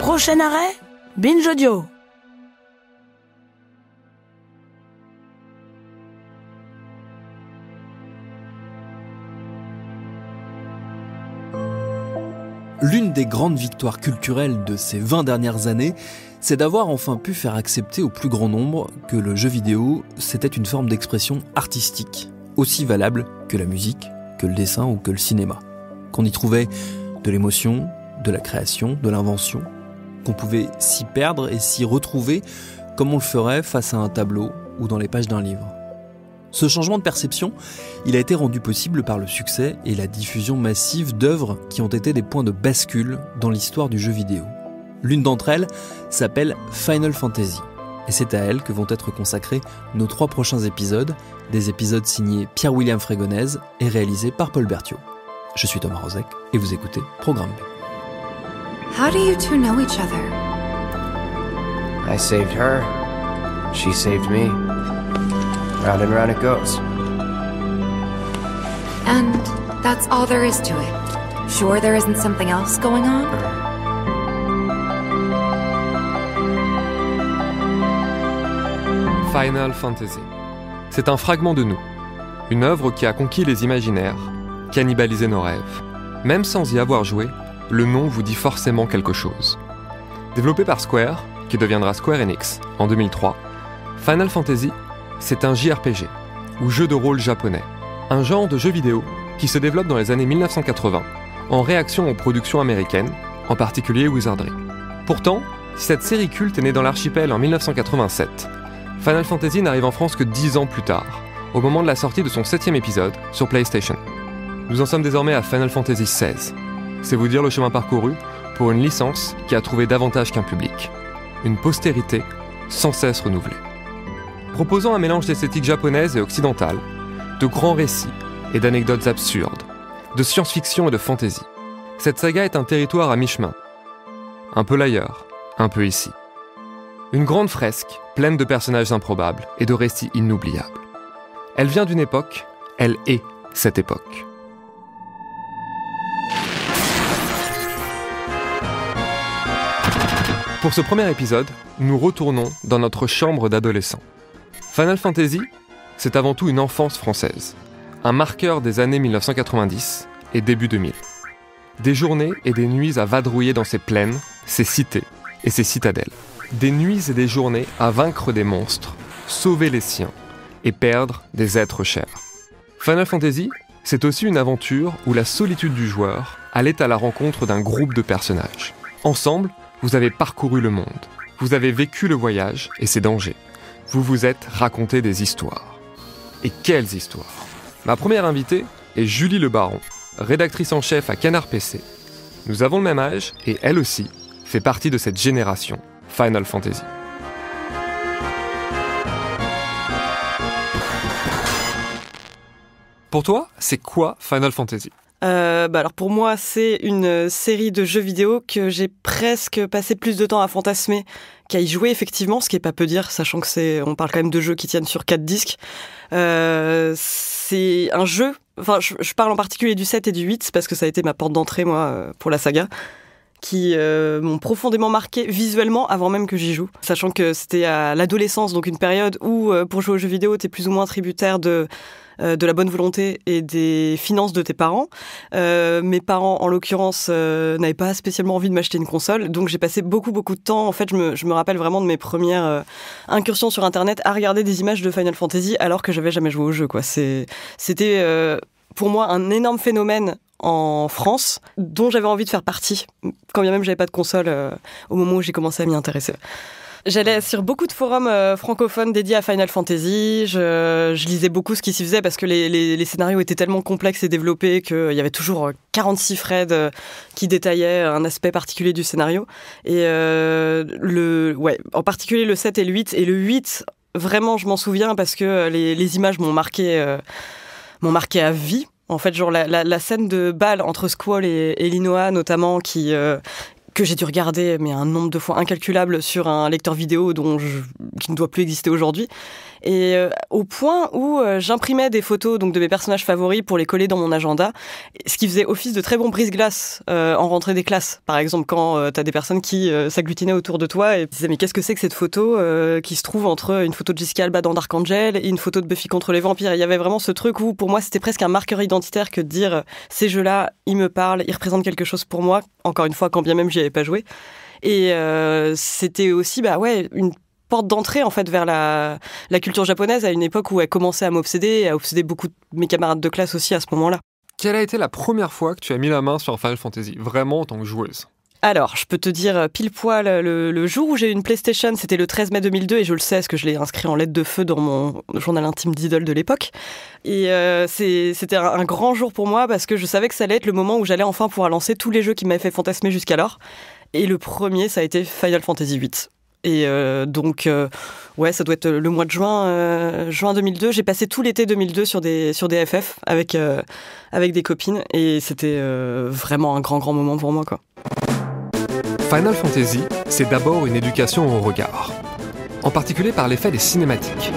Prochain arrêt, Binge Audio. L'une des grandes victoires culturelles de ces 20 dernières années, c'est d'avoir enfin pu faire accepter au plus grand nombre que le jeu vidéo, c'était une forme d'expression artistique, aussi valable que la musique, que le dessin ou que le cinéma. Qu'on y trouvait de l'émotion, de la création, de l'invention, qu'on pouvait s'y perdre et s'y retrouver comme on le ferait face à un tableau ou dans les pages d'un livre. Ce changement de perception, il a été rendu possible par le succès et la diffusion massive d'œuvres qui ont été des points de bascule dans l'histoire du jeu vidéo. L'une d'entre elles s'appelle Final Fantasy. Et c'est à elle que vont être consacrés nos 3 prochains épisodes, des épisodes signés Pierre-William Frégonèse et réalisés par Paul Berthiaud. Je suis Thomas Rozek et vous écoutez Programme B. How do you two know each other? I saved her. She saved me. Round and round it goes. And that's all there is to it. Sure there isn't something else going on? Final Fantasy. C'est un fragment de nous. Une œuvre qui a conquis les imaginaires, cannibalisé nos rêves. Même sans y avoir joué, le nom vous dit forcément quelque chose. Développé par Square, qui deviendra Square Enix en 2003, Final Fantasy, c'est un JRPG, ou jeu de rôle japonais. Un genre de jeu vidéo qui se développe dans les années 1980, en réaction aux productions américaines, en particulier Wizardry. Pourtant, si cette série culte est née dans l'archipel en 1987, Final Fantasy n'arrive en France que 10 ans plus tard, au moment de la sortie de son 7e épisode sur PlayStation. Nous en sommes désormais à Final Fantasy XVI. C'est vous dire le chemin parcouru pour une licence qui a trouvé davantage qu'un public. Une postérité sans cesse renouvelée. Proposant un mélange d'esthétique japonaise et occidentale, de grands récits et d'anecdotes absurdes, de science-fiction et de fantasy, cette saga est un territoire à mi-chemin. Un peu l'ailleurs, un peu ici. Une grande fresque pleine de personnages improbables et de récits inoubliables. Elle vient d'une époque, elle est cette époque. Pour ce premier épisode, nous retournons dans notre chambre d'adolescent. Final Fantasy, c'est avant tout une enfance française, un marqueur des années 1990 et début 2000. Des journées et des nuits à vadrouiller dans ses plaines, ses cités et ses citadelles. Des nuits et des journées à vaincre des monstres, sauver les siens et perdre des êtres chers. Final Fantasy, c'est aussi une aventure où la solitude du joueur allait à la rencontre d'un groupe de personnages. Ensemble, vous avez parcouru le monde, vous avez vécu le voyage et ses dangers. Vous vous êtes raconté des histoires. Et quelles histoires! Ma première invitée est Julie Le Baron, rédactrice en chef à Canard PC. Nous avons le même âge et elle aussi fait partie de cette génération Final Fantasy. Pour toi, c'est quoi Final Fantasy ? Alors pour moi, c'est une série de jeux vidéo que j'ai presque passé plus de temps à fantasmer qu'à y jouer effectivement, ce qui est pas peu dire, sachant que on parle quand même de jeux qui tiennent sur 4 disques. C'est un jeu, enfin je parle en particulier du 7 et du 8 parce que ça a été ma porte d'entrée moi pour la saga, qui m'ont profondément marqué visuellement avant même que j'y joue. Sachant que c'était à l'adolescence, donc une période où pour jouer aux jeux vidéo, t'es plus ou moins tributaire de la bonne volonté et des finances de tes parents. Mes parents, en l'occurrence, n'avaient pas spécialement envie de m'acheter une console, donc j'ai passé beaucoup de temps. En fait, je me rappelle vraiment de mes premières incursions sur Internet à regarder des images de Final Fantasy alors que j'avais jamais joué au jeu, quoi. C'était pour moi un énorme phénomène en France, dont j'avais envie de faire partie, quand bien même j'avais pas de console au moment où j'ai commencé à m'y intéresser. J'allais sur beaucoup de forums francophones dédiés à Final Fantasy, je lisais beaucoup ce qui s'y faisait parce que les scénarios étaient tellement complexes et développés qu'il y avait toujours 46 threads qui ditaillaient un aspect particulier du scénario. Et en particulier le 7 et le 8. Et le 8, vraiment je m'en souviens parce que les images m'ont marqué à vie. En fait, genre la scène de balle entre Squall et Linoa, notamment, qui que j'ai dû regarder mais un nombre de fois incalculable sur un lecteur vidéo qui ne doit plus exister aujourd'hui. Et au point où j'imprimais des photos donc de mes personnages favoris pour les coller dans mon agenda, ce qui faisait office de très bon brise-glace en rentrée des classes. Par exemple, quand t'as des personnes qui s'agglutinaient autour de toi et disaient mais qu'est-ce que c'est que cette photo qui se trouve entre une photo de Jessica Alba dans Dark Angel et une photo de Buffy contre les vampires. Il y avait vraiment ce truc où pour moi c'était presque un marqueur identitaire que de dire ces jeux-là, ils me parlent, ils représentent quelque chose pour moi. Encore une fois, quand bien même j'y avais pas joué. Et c'était aussi une porte d'entrée en fait vers la culture japonaise à une époque où elle commençait à m'obséder et à obséder beaucoup de mes camarades de classe aussi à ce moment-là. Quelle a été la première fois que tu as mis la main sur Final Fantasy, vraiment en tant que joueuse ? Alors, je peux te dire pile poil, le jour où j'ai eu une PlayStation, c'était le 13 mai 2002, et je le sais parce que je l'ai inscrit en lettres de feu dans mon journal intime d'idole de l'époque. Et c'était un grand jour pour moi parce que je savais que ça allait être le moment où j'allais enfin pouvoir lancer tous les jeux qui m'avaient fait fantasmer jusqu'alors. Et le premier, ça a été Final Fantasy VIII. Et donc, ça doit être le mois de juin 2002. J'ai passé tout l'été 2002 sur des FF avec des copines, et c'était vraiment un grand moment pour moi, quoi. Final Fantasy, c'est d'abord une éducation au regard, en particulier par l'effet des cinématiques.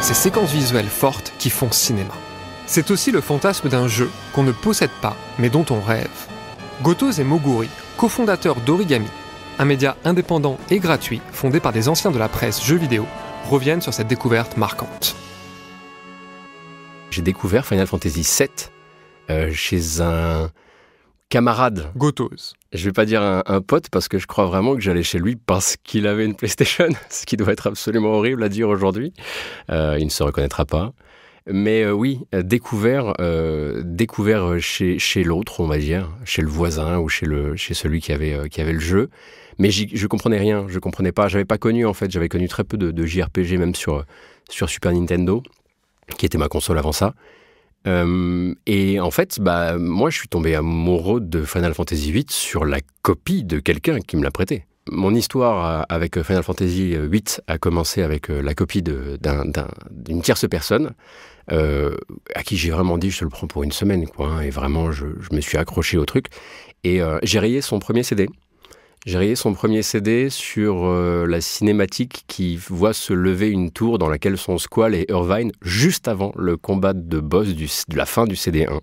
Ces séquences visuelles fortes qui font cinéma. C'est aussi le fantasme d'un jeu qu'on ne possède pas, mais dont on rêve. Gotoh et Moguri, cofondateurs d'Origami, un média indépendant et gratuit fondé par des anciens de la presse jeux vidéo, reviennent sur cette découverte marquante. J'ai découvert Final Fantasy VII chez un camarade. Gotoh. Je vais pas dire un pote parce que je crois vraiment que j'allais chez lui parce qu'il avait une PlayStation, ce qui doit être absolument horrible à dire aujourd'hui. Il ne se reconnaîtra pas. Mais oui, découvert chez l'autre, on va dire, chez le voisin ou chez celui qui avait le jeu. Mais je comprenais rien, je comprenais pas. J'avais pas connu en fait, j'avais connu très peu de JRPG même sur Super Nintendo, qui était ma console avant ça. Et en fait, moi je suis tombé amoureux de Final Fantasy VIII sur la copie de quelqu'un qui me l'a prêté. Mon histoire avec Final Fantasy VIII a commencé avec la copie d'une tierce personne à qui j'ai vraiment dit je te le prends pour une semaine, quoi, hein, et vraiment je me suis accroché au truc et j'ai rayé son premier CD. J'ai rayé son premier CD sur la cinématique qui voit se lever une tour dans laquelle sont Squall et Irvine juste avant le combat de boss de la fin du CD 1.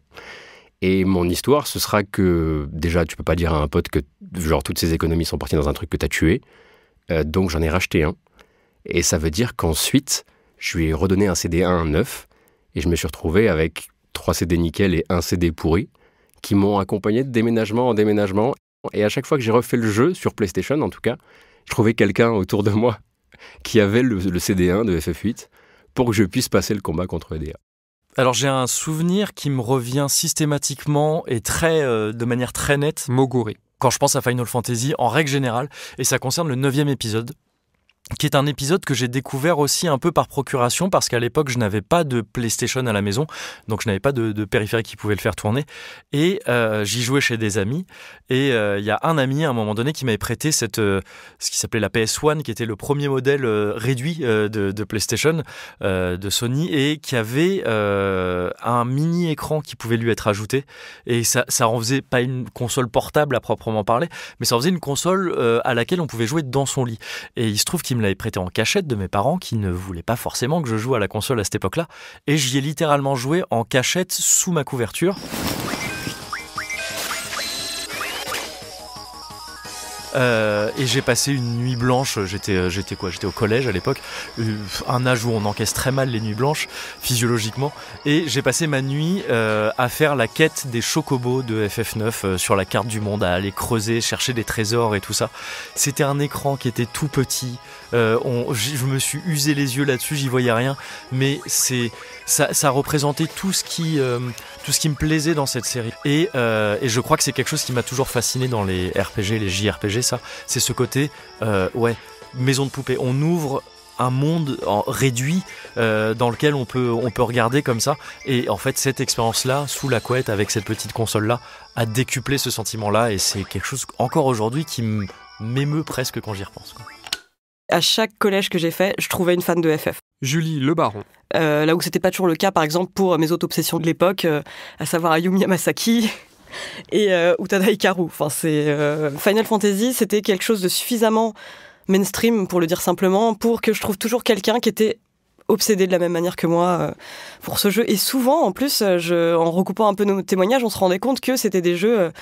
Et mon histoire, ce sera que, déjà, tu peux pas dire à un pote que genre toutes ces économies sont parties dans un truc que t'as tué. Donc j'en ai racheté un. Et ça veut dire qu'ensuite, je lui ai redonné un CD 1 neuf. Et je me suis retrouvé avec 3 CD nickel et 1 CD pourri qui m'ont accompagné de déménagement en déménagement. Et à chaque fois que j'ai refait le jeu, sur PlayStation en tout cas, je trouvais quelqu'un autour de moi qui avait le CD1 de FF8 pour que je puisse passer le combat contre EDA. Alors j'ai un souvenir qui me revient systématiquement et de manière très nette. Moguri. Quand je pense à Final Fantasy, en règle générale, et ça concerne le 9e épisode, qui est un épisode que j'ai découvert aussi un peu par procuration, parce qu'à l'époque, je n'avais pas de PlayStation à la maison, donc je n'avais pas de périphérique qui pouvait le faire tourner, et j'y jouais chez des amis, et il y a un ami, à un moment donné, qui m'avait prêté ce qui s'appelait la PS1, qui était le premier modèle réduit de PlayStation, de Sony, et qui avait un mini-écran qui pouvait lui être ajouté, et ça en faisait pas une console portable à proprement parler, mais ça en faisait une console à laquelle on pouvait jouer dans son lit. Et il se trouve qu'il me l'avait prêté en cachette de mes parents qui ne voulaient pas forcément que je joue à la console à cette époque-là. Et j'y ai littéralement joué en cachette sous ma couverture. Et j'ai passé une nuit blanche, j'étais au collège à l'époque, un âge où on encaisse très mal les nuits blanches, physiologiquement, et j'ai passé ma nuit à faire la quête des chocobos de FF9 sur la carte du monde, à aller creuser, chercher des trésors et tout ça. C'était un écran qui était tout petit, je me suis usé les yeux là-dessus, j'y voyais rien, mais ça représentait tout ce qui me plaisait dans cette série. Et je crois que c'est quelque chose qui m'a toujours fasciné dans les RPG, les JRPG, ça. C'est ce côté, maison de poupée. On ouvre un monde réduit dans lequel on peut regarder comme ça. Et en fait, cette expérience-là, sous la couette, avec cette petite console-là, a décuplé ce sentiment-là. Et c'est quelque chose, encore aujourd'hui, qui m'émeut presque quand j'y repense, quoi. À chaque collège que j'ai fait, je trouvais une fan de FF. Julie Le Baron. Là où c'était pas toujours le cas, par exemple, pour mes autres obsessions de l'époque, à savoir Ayumi Yamasaki et Utada Hikaru. Enfin, Final Fantasy, c'était quelque chose de suffisamment mainstream, pour le dire simplement, pour que je trouve toujours quelqu'un qui était obsédé de la même manière que moi pour ce jeu. Et souvent, en plus, en recoupant un peu nos témoignages, on se rendait compte que c'était des jeux...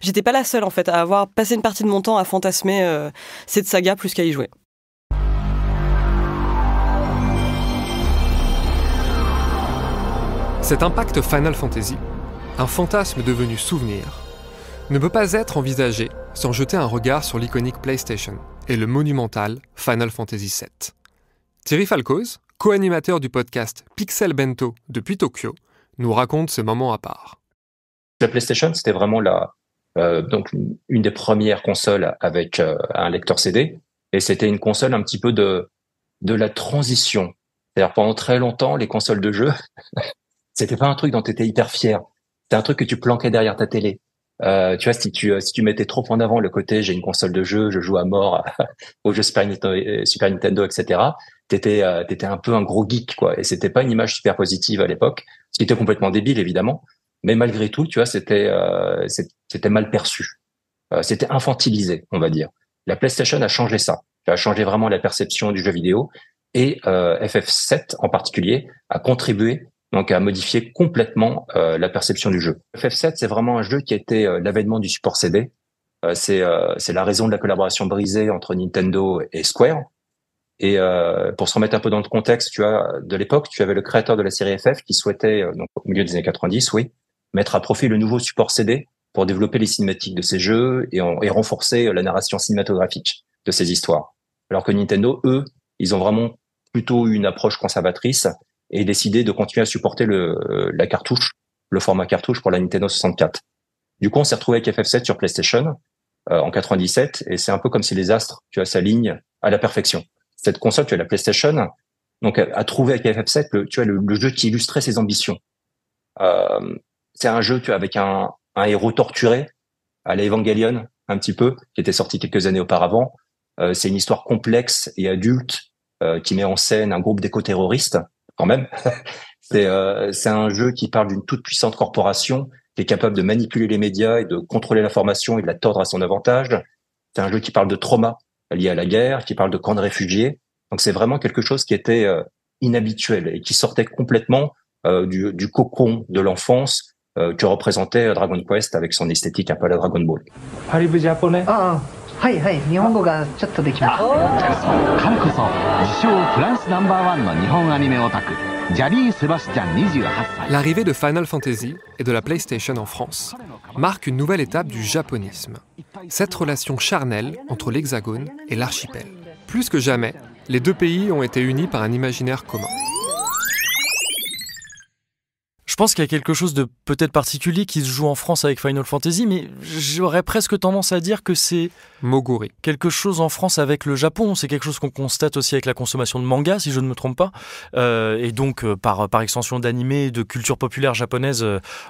j'étais pas la seule, en fait, à avoir passé une partie de mon temps à fantasmer cette saga plus qu'à y jouer. Cet impact Final Fantasy, un fantasme devenu souvenir, ne peut pas être envisagé sans jeter un regard sur l'iconique PlayStation et le monumental Final Fantasy VII. Thierry Falcoz, co-animateur du podcast Pixel Bento depuis Tokyo, nous raconte ce moment à part. La PlayStation, c'était vraiment donc une des premières consoles avec un lecteur CD, et c'était une console un petit peu de la transition. C'est-à-dire pendant très longtemps, les consoles de jeux, c'était pas un truc dont tu étais hyper fier. C'était un truc que tu planquais derrière ta télé. Tu vois, si tu mettais trop en avant le côté j'ai une console de jeu, je joue à mort aux jeux Super Nintendo, etc. T'étais un peu un gros geek, quoi. Et c'était pas une image super positive à l'époque, ce qui était complètement débile évidemment. Mais malgré tout, tu vois, c'était mal perçu. C'était infantilisé, on va dire. La PlayStation a changé ça. Elle a changé vraiment la perception du jeu vidéo. Et FF7 en particulier a contribué donc à modifier complètement la perception du jeu. FF7, c'est vraiment un jeu qui a été l'avènement du support CD. C'est la raison de la collaboration brisée entre Nintendo et Square. Et pour se remettre un peu dans le contexte, tu vois, de l'époque, tu avais le créateur de la série FF qui souhaitait, donc au milieu des années 90, oui, mettre à profit le nouveau support CD pour développer les cinématiques de ces jeux et renforcer la narration cinématographique de ces histoires. Alors que Nintendo, eux, ils ont vraiment plutôt une approche conservatrice et décidé de continuer à supporter la cartouche, le format cartouche pour la Nintendo 64. Du coup, on s'est retrouvé avec FF7 sur PlayStation en 97, et c'est un peu comme si les astres, tu vois, s'alignent à la perfection. Cette console, tu vois, la PlayStation, donc a trouvé avec FF7 le jeu qui illustrait ses ambitions. C'est un jeu, tu vois, avec un héros torturé à la Evangelion, un petit peu, qui était sorti quelques années auparavant. C'est une histoire complexe et adulte qui met en scène un groupe d'éco-terroristes, quand même. C'est un jeu qui parle d'une toute puissante corporation qui est capable de manipuler les médias et de contrôler l'information et de la tordre à son avantage. C'est un jeu qui parle de trauma lié à la guerre, qui parle de camps de réfugiés. Donc c'est vraiment quelque chose qui était inhabituel et qui sortait complètement du cocon de l'enfance que représentait Dragon Quest avec son esthétique un peu à la Dragon Ball. Parlez-vous japonais? L'arrivée de Final Fantasy et de la PlayStation en France marque une nouvelle étape du japonisme. Cette relation charnelle entre l'Hexagone et l'archipel. Plus que jamais, les deux pays ont été unis par un imaginaire commun. Je pense qu'il y a quelque chose de peut-être particulier qui se joue en France avec Final Fantasy, mais j'aurais presque tendance à dire que c'est Moguri. Quelque chose en France avec le Japon. C'est quelque chose qu'on constate aussi avec la consommation de manga, si je ne me trompe pas, et donc par extension d'animé et de culture populaire japonaise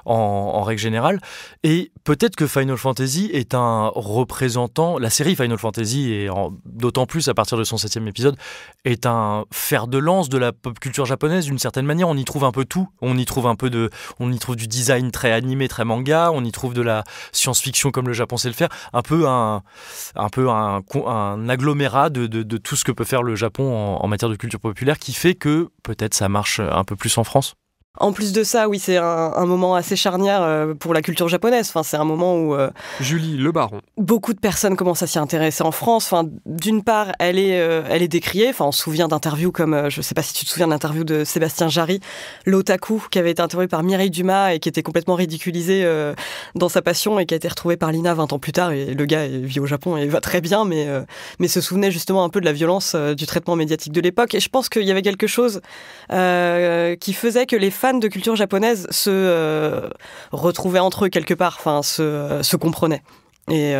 en règle générale. Et peut-être que Final Fantasy est un représentant, la série Final Fantasy, et d'autant plus à partir de son 7e épisode, est un fer de lance de la pop culture japonaise d'une certaine manière. On y trouve un peu tout. On y trouve du design très animé, très manga. On y trouve de la science-fiction comme le Japon sait le faire. Un peu un agglomérat de tout ce que peut faire le Japon en matière de culture populaire, qui fait que peut-être ça marche un peu plus en France. En plus de ça, oui, c'est un moment assez charnière pour la culture japonaise. Enfin, c'est un moment où Julie Le Baron. Beaucoup de personnes commencent à s'y intéresser en France. Enfin, d'une part, elle est décriée. Enfin, on se souvient d'interviews comme, je ne sais pas si tu te souviens de l'interview de Sébastien Jarry, l'otaku, qui avait été interviewé par Mireille Dumas et qui était complètement ridiculisé dans sa passion et qui a été retrouvé par l'INA 20 ans plus tard. Et le gars vit au Japon et va très bien, mais se souvenait justement un peu de la violence du traitement médiatique de l'époque. Et je pense qu'il y avait quelque chose qui faisait que les fans de culture japonaise se retrouvaient entre eux quelque part, enfin se comprenaient. Et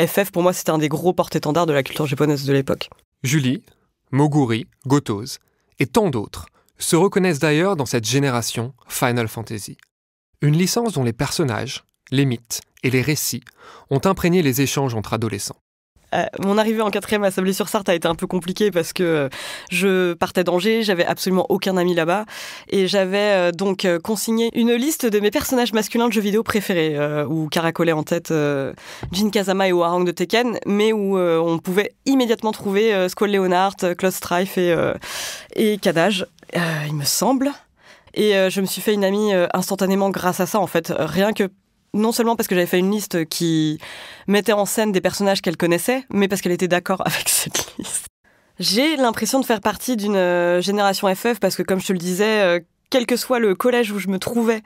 FF, pour moi, c'était un des gros porte-étendards de la culture japonaise de l'époque. Julie, Moguri, Gotoz et tant d'autres se reconnaissent d'ailleurs dans cette génération Final Fantasy. Une licence dont les personnages, les mythes et les récits ont imprégné les échanges entre adolescents. Mon arrivée en 4e à Sablé-sur-Sarthe a été un peu compliquée parce que je partais d'Angers, j'avais absolument aucun ami là-bas et j'avais donc consigné une liste de mes personnages masculins de jeux vidéo préférés où caracolaient en tête Jin Kazama et Hwoarang de Tekken, mais où on pouvait immédiatement trouver Squall Leonard, Claude Strife et Kadaj, il me semble. Et je me suis fait une amie instantanément grâce à ça, en fait. Rien que, non seulement parce que j'avais fait une liste qui mettait en scène des personnages qu'elle connaissait, mais parce qu'elle était d'accord avec cette liste. J'ai l'impression de faire partie d'une génération FF, parce que comme je te le disais, quel que soit le collège où je me trouvais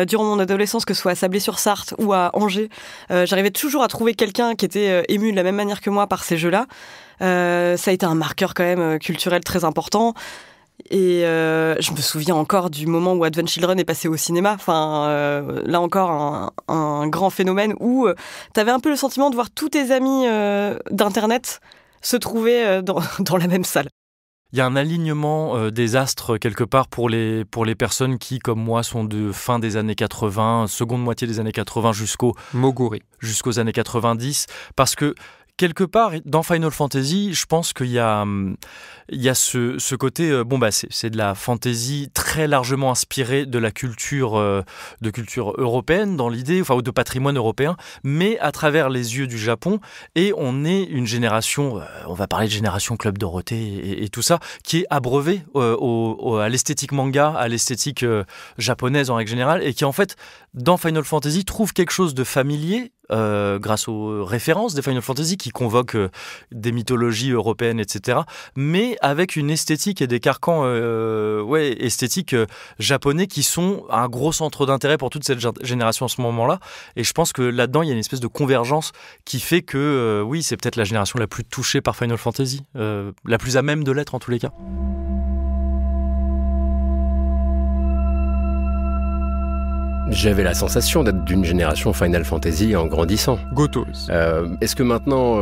durant mon adolescence, que ce soit à Sablé-sur-Sarthe ou à Angers, j'arrivais toujours à trouver quelqu'un qui était ému de la même manière que moi par ces jeux-là. Ça a été un marqueur quand même culturel très important. Et je me souviens encore du moment où Advent Children est passé au cinéma. Enfin, là encore, un grand phénomène où t'avais un peu le sentiment de voir tous tes amis d'internet se trouver dans la même salle. Il y a un alignement des astres quelque part pour les personnes qui, comme moi, sont de fin des années 80, seconde moitié des années 80 jusqu'aux années 90, parce que quelque part, dans Final Fantasy, je pense qu'il y a ce côté, c'est de la fantasy très largement inspirée de la culture européenne dans l'idée, enfin, ou de patrimoine européen, mais à travers les yeux du Japon. Et on est une génération, on va parler de génération Club Dorothée et tout ça, qui est abreuvée à l'esthétique manga, à l'esthétique japonaise en règle générale, et qui en fait, dans Final Fantasy, trouve quelque chose de familier, grâce aux références des Final Fantasy qui convoquent des mythologies européennes, etc., mais avec une esthétique et des carcans esthétiques japonais qui sont un gros centre d'intérêt pour toute cette génération en ce moment-là. Et je pense que là-dedans, il y a une espèce de convergence qui fait que, oui, c'est peut-être la génération la plus touchée par Final Fantasy, la plus à même de l'être en tous les cas. J'avais la sensation d'être d'une génération Final Fantasy en grandissant. Gotos. Est-ce que maintenant,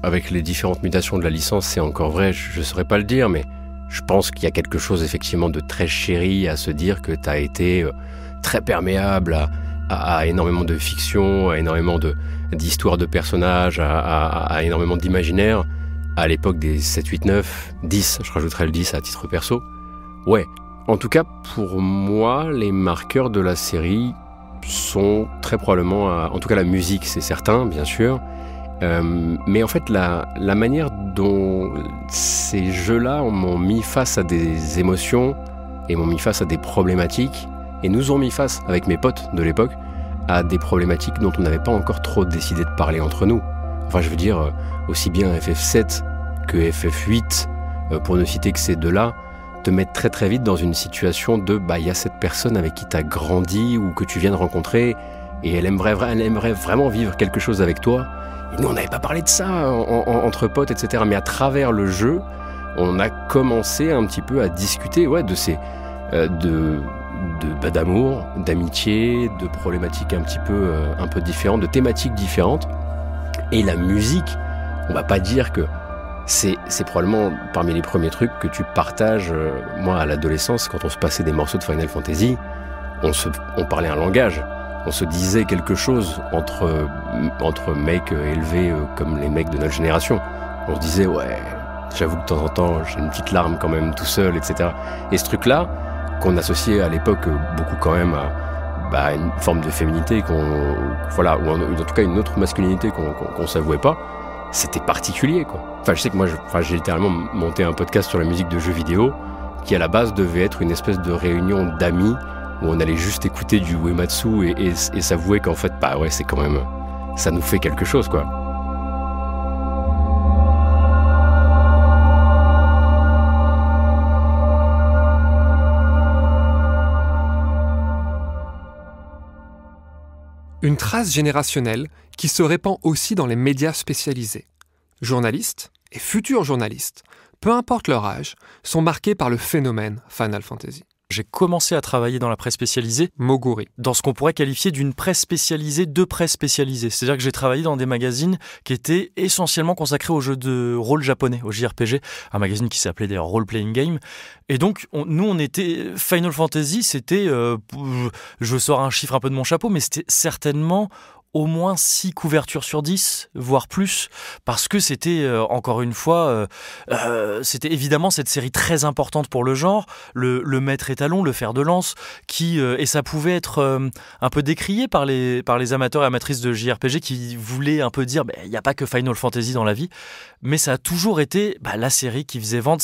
avec les différentes mutations de la licence, c'est encore vrai? Je ne saurais pas le dire, mais je pense qu'il y a quelque chose effectivement de très chéri à se dire que tu as été très perméable à énormément de fiction, à énormément d'histoires de personnages, à énormément d'imaginaire, à l'époque des 7, 8, 9, 10, je rajouterais le 10 à titre perso. Ouais. En tout cas, pour moi, les marqueurs de la série sont très probablement, en tout cas la musique, c'est certain, bien sûr, mais en fait, la manière dont ces jeux-là m'ont mis face à des émotions et m'ont mis face à des problématiques, et nous ont mis face, avec mes potes de l'époque, à des problématiques dont on n'avait pas encore trop décidé de parler entre nous. Enfin, je veux dire, aussi bien FF7 que FF8, pour ne citer que ces deux-là, te mettre très très vite dans une situation de il y a cette personne avec qui tu as grandi ou que tu viens de rencontrer et elle aimerait vraiment vivre quelque chose avec toi. Et nous, on n'avait pas parlé de ça entre potes, etc. Mais à travers le jeu, on a commencé un petit peu à discuter de ces d'amour, d'amitié, de problématiques un peu différentes, de thématiques différentes. Et la musique, on va pas dire que c'est probablement parmi les premiers trucs que tu partages. Moi, à l'adolescence, quand on se passait des morceaux de Final Fantasy, on parlait un langage. On se disait quelque chose entre mecs élevés comme les mecs de notre génération. On se disait, j'avoue que de temps en temps, j'ai une petite larme quand même tout seul, etc. Et ce truc-là, qu'on associait à l'époque beaucoup quand même à une forme de féminité ou en tout cas une autre masculinité qu'on s'avouait pas, c'était particulier, quoi. Enfin, je sais que moi, j'ai littéralement monté un podcast sur la musique de jeux vidéo qui, à la base, devait être une espèce de réunion d'amis où on allait juste écouter du Uematsu et s'avouer qu'en fait, c'est quand même... ça nous fait quelque chose, quoi. Une trace générationnelle qui se répand aussi dans les médias spécialisés. Journalistes et futurs journalistes, peu importe leur âge, sont marqués par le phénomène Final Fantasy. J'ai commencé à travailler dans la presse spécialisée, Moguri, dans ce qu'on pourrait qualifier d'une presse spécialisée de presse spécialisée. C'est-à-dire que j'ai travaillé dans des magazines qui étaient essentiellement consacrés aux jeux de rôle japonais, aux JRPG, un magazine qui s'appelait d'ailleurs Role Playing Game. Et donc, on était... Final Fantasy, c'était... je sors un chiffre un peu de mon chapeau, mais c'était certainement au moins 6 couvertures sur 10, voire plus, parce que c'était, encore une fois, c'était évidemment cette série très importante pour le genre, le maître étalon, le fer de lance, et ça pouvait être un peu décrié par les amateurs et amatrices de JRPG qui voulaient un peu dire, il n'y a pas que Final Fantasy dans la vie, mais ça a toujours été la série qui faisait vendre.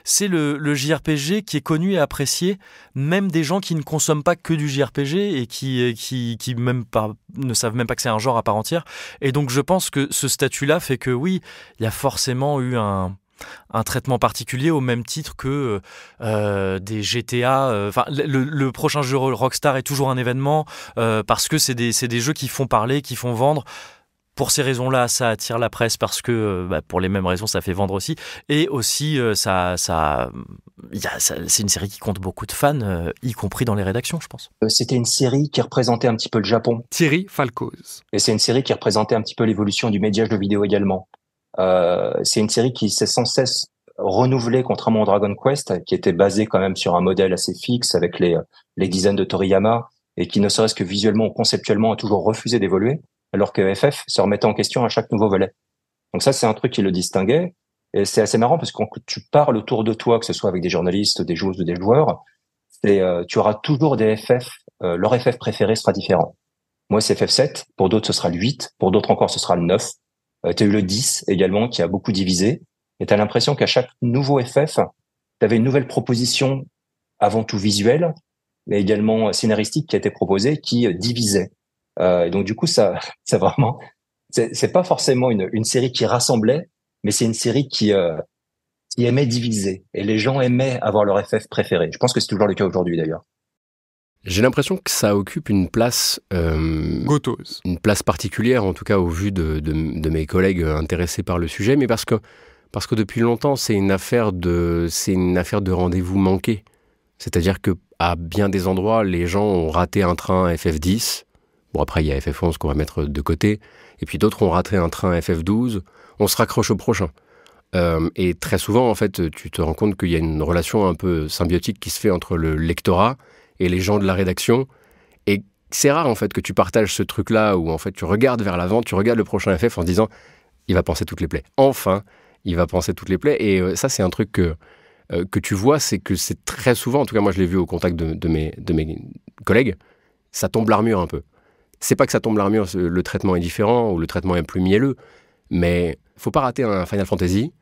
C'est le JRPG qui est connu et apprécié, même des gens qui ne consomment pas que du JRPG et qui même pas, ne savent même pas que c'est un genre à part entière. Et donc je pense que ce statut-là fait que oui, il y a forcément eu un traitement particulier au même titre que des GTA. Le prochain jeu Rockstar est toujours un événement parce que c'est des jeux qui font parler, qui font vendre. Pour ces raisons-là, ça attire la presse parce que, pour les mêmes raisons, ça fait vendre aussi. Et aussi, c'est une série qui compte beaucoup de fans, y compris dans les rédactions, je pense. C'était une série qui représentait un petit peu le Japon. Thierry Falcoz. Et c'est une série qui représentait un petit peu l'évolution du média jeu vidéo également. C'est une série qui s'est sans cesse renouvelée, contrairement au Dragon Quest, qui était basé quand même sur un modèle assez fixe avec les designs de Toriyama et qui, ne serait-ce que visuellement ou conceptuellement, a toujours refusé d'évoluer, alors que FF se remettait en question à chaque nouveau volet. Donc ça, c'est un truc qui le distinguait. Et c'est assez marrant parce que quand tu parles autour de toi, que ce soit avec des journalistes, des joueuses ou des joueurs, tu auras toujours des FF, leur FF préféré sera différent. Moi, c'est FF7, pour d'autres, ce sera le 8, pour d'autres encore, ce sera le 9. Tu as eu le 10 également, qui a beaucoup divisé. Et tu as l'impression qu'à chaque nouveau FF, tu avais une nouvelle proposition, avant tout visuelle, mais également scénaristique, qui a été proposée, qui divisait. Et donc du coup, ça vraiment, c'est pas forcément une série qui rassemblait, mais c'est une série qui aimait diviser. Et les gens aimaient avoir leur FF préféré. Je pense que c'est toujours le cas aujourd'hui d'ailleurs. J'ai l'impression que ça occupe une place, une place particulière, en tout cas au vu de mes collègues intéressés par le sujet, mais parce que depuis longtemps, c'est une affaire de rendez-vous manqué. C'est-à-dire que à bien des endroits, les gens ont raté un train FF10. Bon, après, il y a FF11 qu'on va mettre de côté. Et puis d'autres ont raté un train FF12. On se raccroche au prochain. Et très souvent, en fait, tu te rends compte qu'il y a une relation un peu symbiotique qui se fait entre le lectorat et les gens de la rédaction. Et c'est rare, en fait, que tu partages ce truc-là où, en fait, tu regardes vers l'avant, tu regardes le prochain FF en se disant « il va penser toutes les plaies ». Enfin, il va penser toutes les plaies. Et ça, c'est un truc que tu vois, c'est que c'est très souvent, en tout cas, moi, je l'ai vu au contact de mes collègues, ça tombe l'armure un peu. C'est pas que ça tombe l'armure, le traitement est différent ou le traitement est plus mielleux, mais faut pas rater un Final Fantasy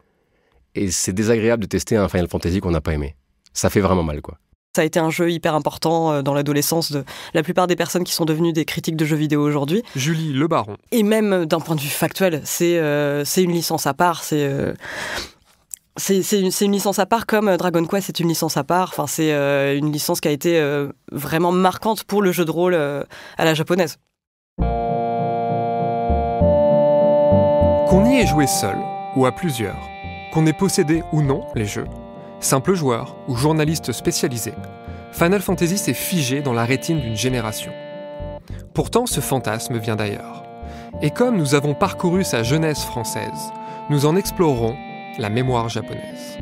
et c'est désagréable de tester un Final Fantasy qu'on n'a pas aimé. Ça fait vraiment mal, quoi. Ça a été un jeu hyper important dans l'adolescence de la plupart des personnes qui sont devenues des critiques de jeux vidéo aujourd'hui. Julie Le Baron. Et même d'un point de vue factuel, c'est une licence à part, c'est une licence à part comme Dragon Quest est une licence à part. Enfin, c'est une licence qui a été vraiment marquante pour le jeu de rôle à la japonaise. Qu'on y ait joué seul ou à plusieurs, qu'on ait possédé ou non les jeux, simple joueur ou journaliste spécialisé, Final Fantasy s'est figé dans la rétine d'une génération. Pourtant, ce fantasme vient d'ailleurs. Et comme nous avons parcouru sa jeunesse française, nous en explorerons la mémoire japonaise.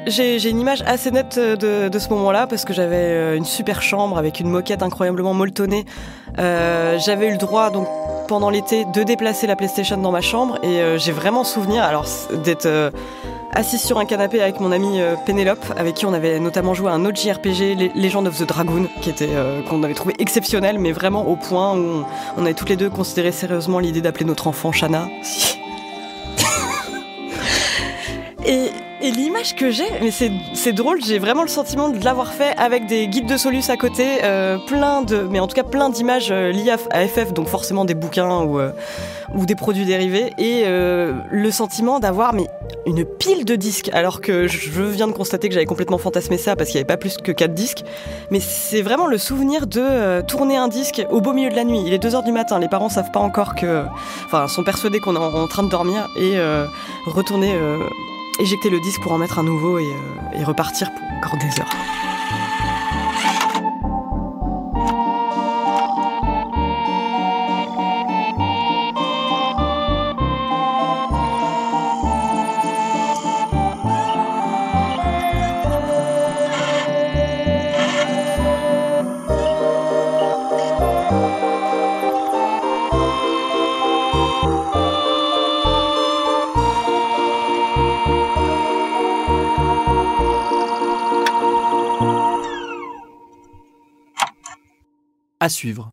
J'ai une image assez nette de ce moment-là parce que j'avais une super chambre avec une moquette incroyablement molletonnée. J'avais eu le droit, donc, pendant l'été, de déplacer la PlayStation dans ma chambre et j'ai vraiment souvenir d'être assise sur un canapé avec mon amie Pénélope, avec qui on avait notamment joué à un autre JRPG, Legend of the Dragoon, qu'on avait trouvé exceptionnel, mais vraiment au point où on avait toutes les deux considéré sérieusement l'idée d'appeler notre enfant Shana. Et l'image que j'ai, mais c'est drôle, j'ai vraiment le sentiment de l'avoir fait avec des guides de Solus à côté, plein d'images liées à FF, donc forcément des bouquins ou des produits dérivés, et le sentiment d'avoir une pile de disques, alors que je viens de constater que j'avais complètement fantasmé ça parce qu'il n'y avait pas plus que 4 disques, mais c'est vraiment le souvenir de tourner un disque au beau milieu de la nuit. Il est 2h du matin, les parents savent pas encore sont persuadés qu'on est en train de dormir, et retourner éjecter le disque pour en mettre un nouveau et repartir pour encore des heures. À suivre.